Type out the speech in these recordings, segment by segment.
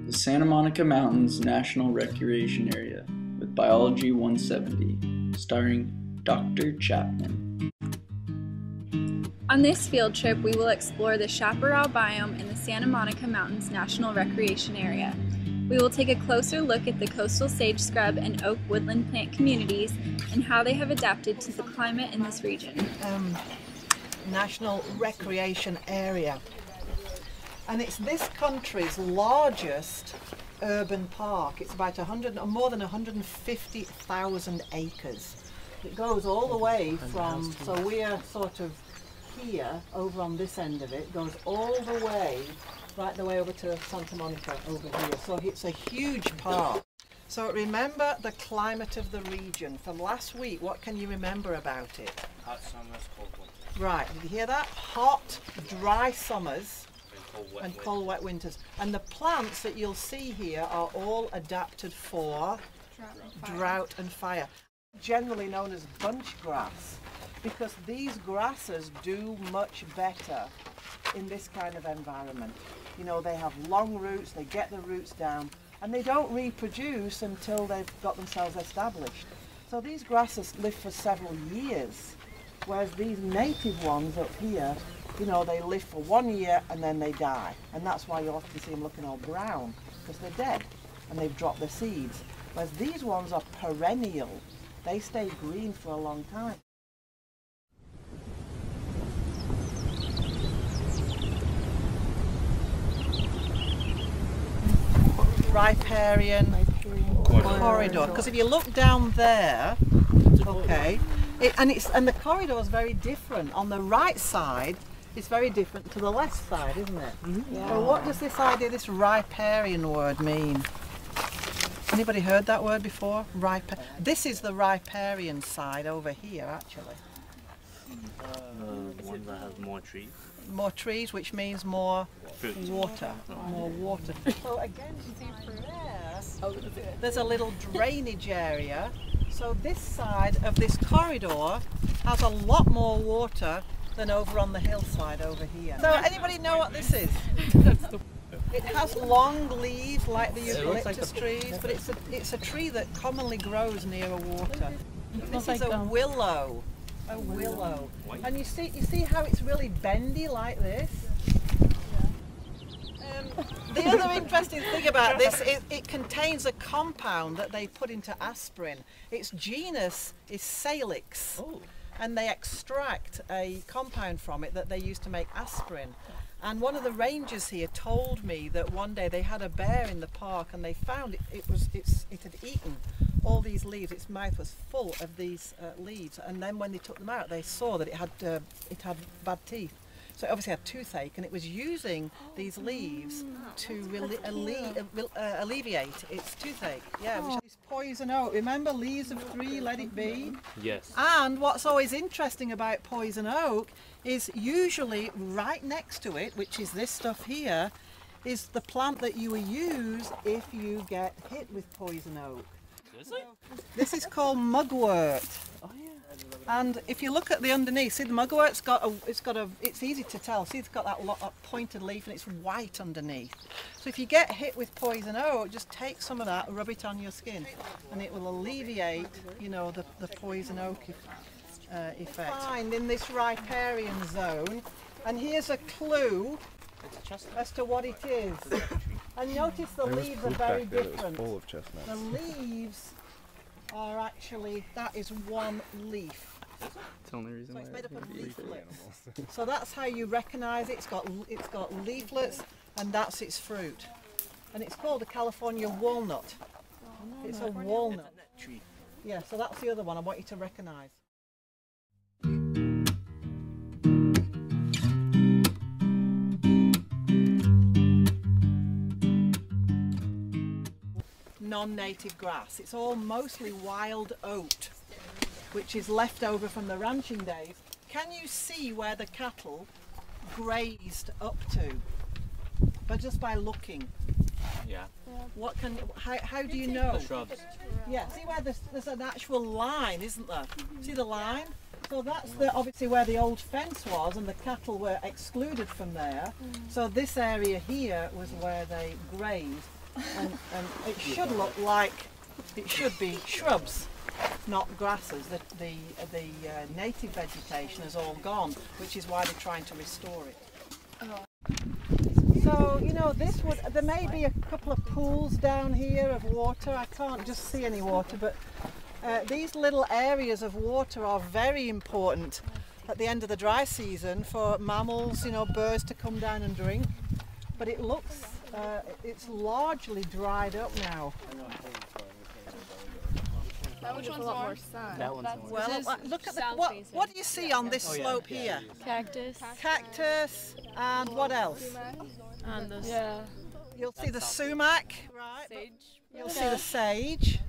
the Santa Monica Mountains National Recreation Area with Biology 170, starring Dr. Chapman. On this field trip, we will explore the Chaparral biome in the Santa Monica Mountains National Recreation Area. We will take a closer look at the coastal sage scrub and oak woodland plant communities and how they have adapted to the climate in this region. National Recreation Area. And it's this country's largest urban park. It's about more than 150,000 acres. It goes all the way from, so we're sort of here, over on this end of it, goes all the way, right the way over to Santa Monica over here. So it's a huge park. So remember the climate of the region. From last week, what can you remember about it? Hot summers, cold winters. Right, did you hear that? Hot, dry summers and cold, wet winters. And the plants that you'll see here are all adapted for drought and fire. Generally known as bunch grass, because these grasses do much better in this kind of environment. You know, they have long roots, they get the roots down, and they don't reproduce until they've got themselves established. So these grasses live for several years, whereas these native ones up here, you know, they live for 1 year and then they die. And that's why you often see them looking all brown, because they're dead and they've dropped their seeds. Whereas these ones are perennial. They stay green for a long time. Riparian corridor. Because if you look down there, okay, and the corridor is very different. On the right side, it's very different to the left side, isn't it? Mm-hmm. Yeah. So what does this idea, this riparian word mean? Anybody heard that word before? This is the riparian side over here, actually. The one that has more trees. More trees, which means more water. More water. So again, there's a little drainage area. So this side of this corridor has a lot more water than over on the hillside over here. So anybody know what this is? It has long leaves like the eucalyptus trees, but it's a tree that commonly grows near a water. This is a willow. A willow. And you see how it's really bendy like this? The other interesting thing about this is it contains a compound that they put into aspirin. Its genus is Salix, and they extract a compound from it that they use to make aspirin. And one of the rangers here told me that one day they had a bear in the park and they found it had eaten all these leaves. Its mouth was full of these leaves, and then when they took them out, they saw that it had bad teeth. So it obviously had toothache, and it was using these leaves to alleviate its toothache. Yeah, which is poison oak. Remember, leaves of 3, let it be? Yes. And what's always interesting about poison oak is usually right next to it, which is this stuff here, is the plant that you will use if you get hit with poison oak. This is called mugwort. Oh yeah. And if you look at the underneath, see the mugwort's it's easy to tell. See, it's got that pointed leaf and it's white underneath. So if you get hit with poison oak, just take some of that, rub it on your skin, and it will alleviate, you know, the poison oak effect. Find in this riparian zone, and here's a clue as to what it is. And notice the leaves are very different. Full of chestnuts. The leaves are actually, that is one leaf. It's the only reason so it's made up of leaflets. So that's how you recognise it. It's got leaflets, and that's its fruit. And it's called a California walnut. It's a walnut tree. Yeah, so that's the other one I want you to recognise. Non-native grass. It's all mostly wild oat, which is left over from the ranching days. Can you see where the cattle grazed up to? But just by looking. Yeah. How do you know? The shrubs. Yeah, see where there's an actual line, isn't there? See the line? So that's obviously where the old fence was, and the cattle were excluded from there. So this area here was where they grazed. and it should look like it should be shrubs, not grasses. The native vegetation is all gone, which is why they're trying to restore it. So, you know, there may be a couple of pools down here of water. I can't just see any water, but these little areas of water are very important at the end of the dry season for mammals, you know, birds to come down and drink. But it looks, it's largely dried up now. Which one's more sun? That one's more. Well, look at what do you see on this slope here? Cactus. Cactus, and what else? And the You'll see the sumac, right? sage. You'll see the sage.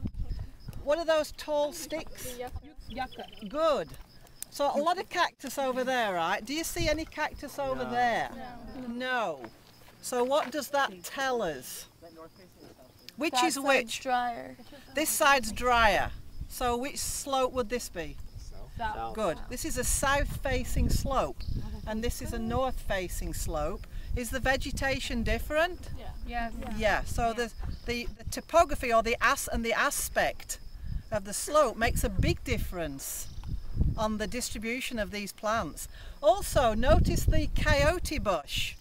What are those tall sticks? Yucca. Good. So a lot of cactus over there, right? Do you see any cactus over there? No. So what does that tell us? Which is which? Drier. This side's drier. So which slope would this be? South. Good. This is a south-facing slope, and this is a north-facing slope. Is the vegetation different? Yeah. Yeah. So the topography or the aspect of the slope makes a big difference on the distribution of these plants. Also, notice the coyote bush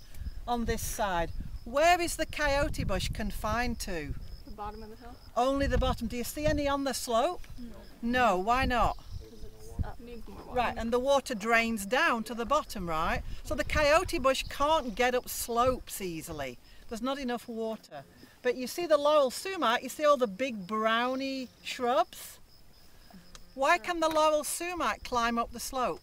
on this side. Where is the coyote bush confined to? The bottom of the hill. Only the bottom. Do you see any on the slope? No. Why not? Needs more water. Right, and the water drains down to the bottom, right? So the coyote bush can't get up slopes easily. There's not enough water. But you see the laurel sumac, you see all the big browny shrubs? Why can the laurel sumac climb up the slope?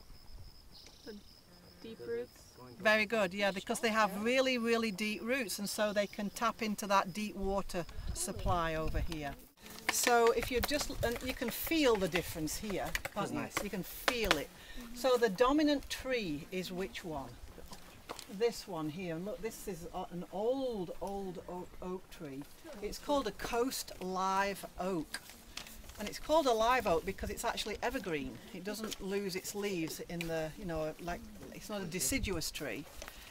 Deep roots. Very good, yeah, because they have really, really deep roots, and so they can tap into that deep water supply over here. So if you and you can feel the difference here, can't you? You can feel it. So the dominant tree is which one? This one here. And look, this is an old oak tree. It's called a coast live oak. And it's called a live oak because it's actually evergreen. It doesn't lose its leaves in the, you know, like, it's not a deciduous tree.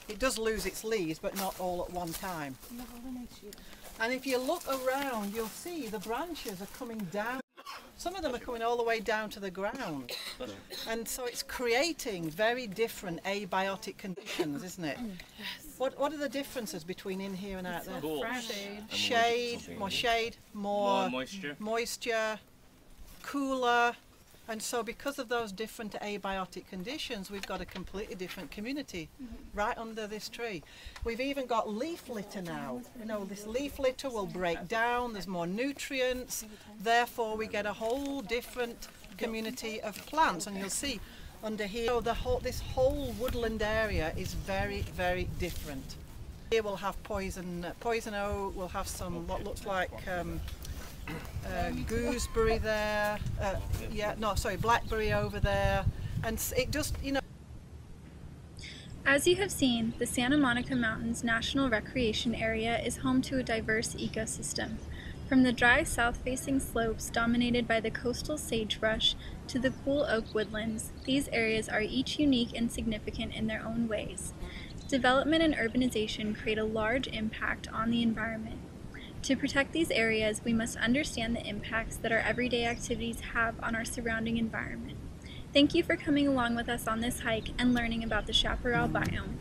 It does lose its leaves, but not all at one time. And if you look around, you'll see the branches are coming down. Some of them are coming all the way down to the ground. And so it's creating very different abiotic conditions, isn't it? What are the differences between in here and out there? Cool. Shade, more moisture, cooler. And so because of those different abiotic conditions, we've got a completely different community right under this tree. We've even got leaf litter now. You know, this leaf litter will break down, there's more nutrients, therefore we get a whole different community of plants. And you'll see under here, this whole woodland area is very, very different. Here we'll have poison oak, we'll have some what looks like gooseberry there, blackberry over there, and it just, you know. As you have seen, the Santa Monica Mountains National Recreation Area is home to a diverse ecosystem. From the dry south-facing slopes dominated by the coastal sagebrush to the cool oak woodlands, these areas are each unique and significant in their own ways. Development and urbanization create a large impact on the environment. To protect these areas, we must understand the impacts that our everyday activities have on our surrounding environment. Thank you for coming along with us on this hike and learning about the Chaparral Biome.